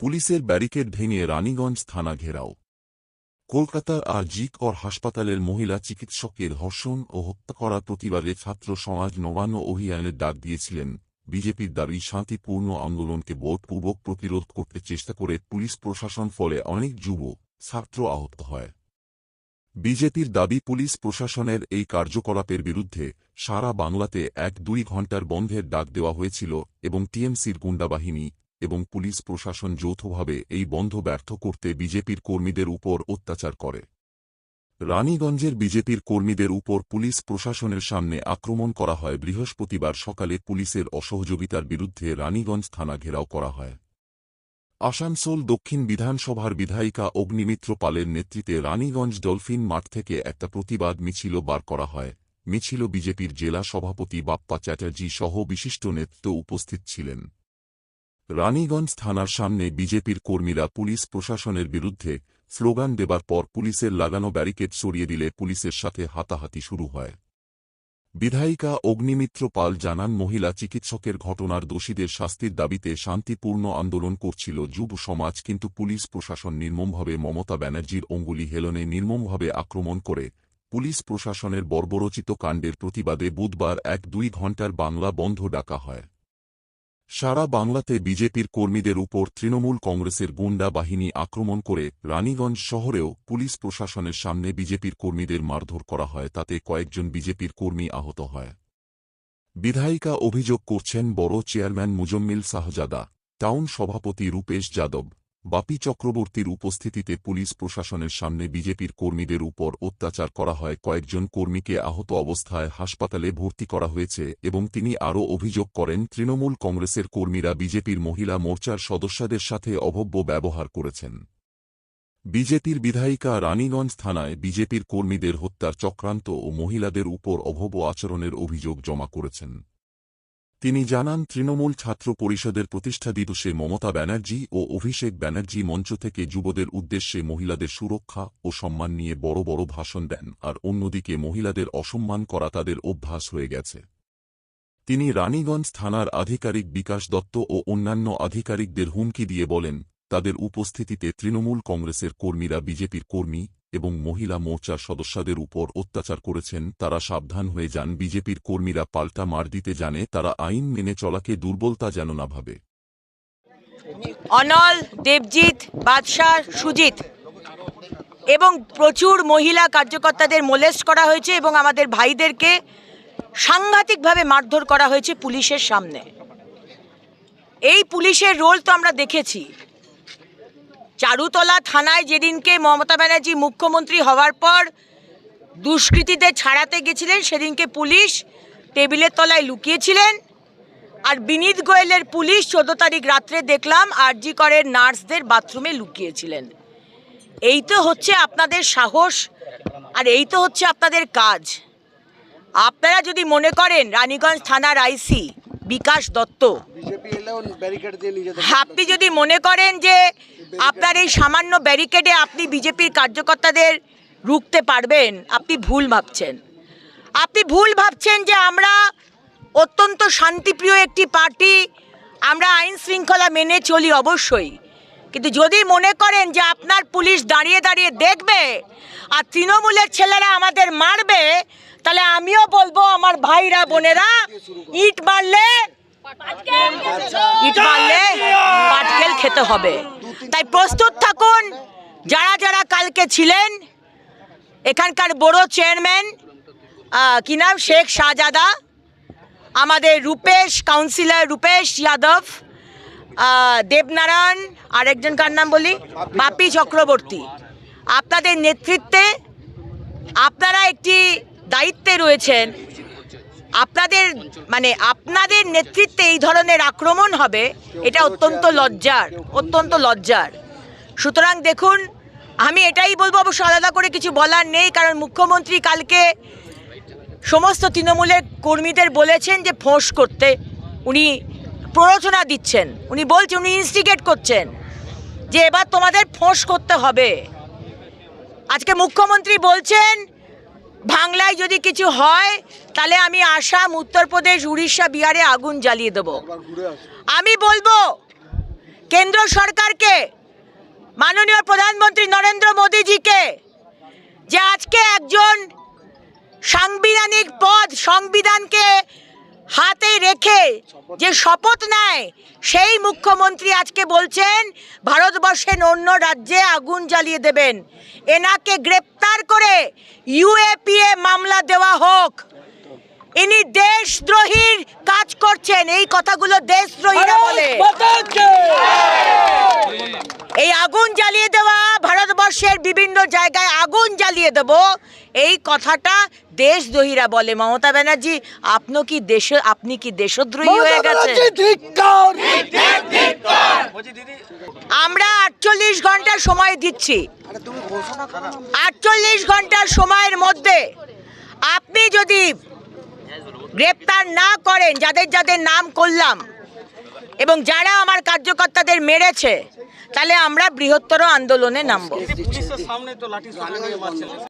পুলিশের ব্যারিকেড ভেঙে রানীগঞ্জ থানা ঘেরাও। কলকাতার আর.জি. কর হাসপাতালের মহিলা চিকিৎসকের ধর্ষণ ও হত্যা করার প্রতিবাদে ছাত্র সমাজ নবান্ন অভিযানের ডাক দিয়েছিলেন। বিজেপির দাবি শান্তিপূর্ণ আন্দোলনকে বোধপূর্বক প্রতিরোধ করতে চেষ্টা করে পুলিশ প্রশাসন, ফলে অনেক যুব ছাত্র আহত হয়। বিজেপির দাবি, পুলিশ প্রশাসনের এই কার্যকলাপের বিরুদ্ধে সারা বাংলাতে 1-2 ঘণ্টার বন্ধের ডাক দেওয়া হয়েছিল এবং টিএমসির গুন্ডাবাহিনী এবং পুলিশ প্রশাসন যৌথভাবে এই বন্ধ ব্যর্থ করতে বিজেপির কর্মীদের উপর অত্যাচার করে। রানীগঞ্জের বিজেপির কর্মীদের উপর পুলিশ প্রশাসনের সামনে আক্রমণ করা হয়। বৃহস্পতিবার সকালে পুলিশের অসহযোগিতার বিরুদ্ধে রানীগঞ্জ থানা ঘেরাও করা হয়। আসানসোল দক্ষিণ বিধানসভার বিধায়িকা অগ্নিমিত্র পালের নেতৃত্বে রানীগঞ্জ ডলফিন মাঠ থেকে একটা প্রতিবাদ মিছিল বার করা হয়। মিছিল বিজেপির জেলা সভাপতি বাপ্পা চ্যাটার্জি সহ বিশিষ্ট নেতৃত্ব উপস্থিত ছিলেন। রানীগঞ্জ থানার সামনে বিজেপির কর্মীরা পুলিশ প্রশাসনের বিরুদ্ধে স্লোগান দেবার পর পুলিশের লাগানো ব্যারিকেড সরিয়ে দিলে পুলিশের সাথে হাতাহাতি শুরু হয়। বিধায়িকা অগ্নিমিত্র পাল জানান, মহিলা চিকিৎসকের ঘটনার দোষীদের শাস্তির দাবিতে শান্তিপূর্ণ আন্দোলন করছিল যুব সমাজ, কিন্তু পুলিশ প্রশাসন নির্মমভাবে মমতা ব্যানার্জির অঙ্গুলি হেলনে নির্মমভাবে আক্রমণ করে। পুলিশ প্রশাসনের বর্বরোচিত কাণ্ডের প্রতিবাদে বুধবার 1-2 ঘণ্টার বাংলা বন্ধ ডাকা হয়। সারা বাংলাতে বিজেপির কর্মীদের উপর তৃণমূল কংগ্রেসের গুন্ডা বাহিনী আক্রমণ করে। রানীগঞ্জ শহরেও পুলিশ প্রশাসনের সামনে বিজেপির কর্মীদের মারধর করা হয়, তাতে কয়েকজন বিজেপির কর্মী আহত হয়। বিধায়িকা অভিযোগ করছেন, বড় চেয়ারম্যান মুজম্মিল শাহজাদা, টাউন সভাপতি রূপেশ যাদব, বাপি চক্রবর্তীর উপস্থিতিতে পুলিশ প্রশাসনের সামনে বিজেপির কর্মীদের উপর অত্যাচার করা হয়। কয়েকজন কর্মীকে আহত অবস্থায় হাসপাতালে ভর্তি করা হয়েছে এবং তিনি আরও অভিযোগ করেন, তৃণমূল কংগ্রেসের কর্মীরা বিজেপির মহিলা মোর্চার সদস্যদের সাথে অভব্য ব্যবহার করেছেন। বিজেপির বিধায়িকা রানীগঞ্জ থানায় বিজেপির কর্মীদের হত্যার চক্রান্ত ও মহিলাদের উপর অভব্য আচরণের অভিযোগ জমা করেছেন। তিনি জানান, তৃণমূল ছাত্র পরিষদের প্রতিষ্ঠা দিবসে মমতা ব্যানার্জি ও অভিষেক ব্যানার্জি মঞ্চ থেকে যুবদের উদ্দেশ্যে মহিলাদের সুরক্ষা ও সম্মান নিয়ে বড় বড় ভাষণ দেন, আর অন্যদিকে মহিলাদের অসম্মান করা তাদের অভ্যাস হয়ে গেছে। তিনি রানীগঞ্জ থানার আধিকারিক বিকাশ দত্ত ও অন্যান্য আধিকারিকদের হুমকি দিয়ে বলেন, তাদের উপস্থিতিতে তৃণমূল কংগ্রেসের কর্মীরা বিজেপির কর্মী এবং মহিলা মোর্চার সদস্যদের উপর অত্যাচার করেছেন। তারা সাবধান হয়ে যান, বিজেপির কর্মীরা পাল্টা মার দিতে জানে, তারা আইন মেনে চলাকে দুর্বলতা যেন না ভাবে। অনল, দেবজিৎ, বাদশাহ, সুজিত এবং প্রচুর মহিলা কার্যকর্তাদের মোলেস্ট করা হয়েছে এবং আমাদের ভাইদেরকে সাংঘাতিকভাবে মারধর করা হয়েছে পুলিশের সামনে। এই পুলিশের রোল তো আমরা দেখেছি। চারুতলা থানায় যেদিনকে মমতা ব্যানার্জি মুখ্যমন্ত্রী হওয়ার পর দুষ্কৃতীদের ছাড়াতে গেছিলেন, সেদিনকে পুলিশ টেবিলের তলায় লুকিয়েছিলেন। আর বিনীত গোয়েলের পুলিশ 14 তারিখ রাত্রে দেখলাম আর.জি. করের নার্সদের বাথরুমে লুকিয়েছিলেন। এই তো হচ্ছে আপনাদের সাহস, আর এই তো হচ্ছে আপনাদের কাজ। আপনারা যদি মনে করেন রানীগঞ্জ থানার আইসি বিকাশ দত্ত, আপনি যদি মনে করেন যে আপনার এই সামান্য ব্যারিকেডে আপনি বিজেপির কার্যকর্তাদের রুখতে পারবেন, আপনি ভুল ভাবছেন। আপনি ভুল ভাবছেন যে আমরা অত্যন্ত শান্তিপ্রিয় একটি পার্টি, আমরা আইন শৃঙ্খলা মেনে চলি অবশ্যই, কিন্তু যদি মনে করেন যে আপনার পুলিশ দাঁড়িয়ে দাঁড়িয়ে দেখবে আর তৃণমূলের ছেলেরা আমাদের মারবে, তাহলে আমিও বলবো, আমার ভাইরা বোনেরা, ইট মারলে পাটকেল খেতে হবে। তাই প্রস্তুত থাকুন। যারা যারা কালকে ছিলেন, এখানকার বড় চেয়ারম্যান কি নাম, শেখ শাহজাদা, আমাদের রূপেশ, কাউন্সিলর রূপেশ যাদব, দেবনারায়ণ, আরেকজন কার নাম বলি, বাপি চক্রবর্তী, আপনাদের নেতৃত্বে আপনারা একটি দায়িত্বে রয়েছেন। আপনাদের নেতৃত্বে এই ধরনের আক্রমণ হবে, এটা অত্যন্ত লজ্জার। সুতরাং দেখুন, আমি এটাই বলবো, অবশ্য আলাদা করে কিছু বলার নেই, কারণ মুখ্যমন্ত্রী কালকে সমস্ত তৃণমূলের কর্মীদের বলেছেন যে ফোঁস করতে। উনি প্ররোচনা দিচ্ছেন, উনি বলছেন, উনি ইনস্টিগেট করছেন যে এবার তোমাদের ফোঁস করতে হবে। আজকে মুখ্যমন্ত্রী বলছেন, বাংলায় যদি কিছু হয় তাহলে আমি আসাম, উত্তরপ্রদেশ, উড়িষ্যা, বিহারে আগুন জ্বালিয়ে দেব। আমি বলবো, কেন্দ্র সরকারকে, মাননীয় প্রধানমন্ত্রী নরেন্দ্র মোদীজিকে, যে আজকে একজন সাংবিধানিক পদ, সংবিধানকে হাতে রেখে যে শপথ নেয়, সেই মুখ্যমন্ত্রী আজকে বলছেন ভারতবর্ষের অন্য রাজ্যে আগুন জ্বালিয়ে দেবেন। এনাকে গ্রেপ্তার করে ইউএপিএ মামলা দেওয়া হোক। ইনি দেশদ্রোহীর কাজ করছেন, এই কথাগুলো দেশদ্রোহীরা বলে। এই আগুন জ্বালিয়ে দেওয়া, ভারতবর্ষের বিভিন্ন জায়গায় আগুন জ্বালিয়ে দেব, এই কথাটা দেশদ্রোহীরা বলে। মমতা ব্যানার্জি, আপনি কি দেশদ্রোহী হয়ে গেছেন? আমরা 48 ঘন্টা সময় দিচ্ছি। 48 ঘন্টার সময়ের মধ্যে আপনি যদি গ্রেপ্তার না করেন যাদের যাদের নাম করলাম, এবং যারা আমার কার্যকর্তাদের মেরেছে, তাহলে আমরা বৃহত্তর আন্দোলনে নামব।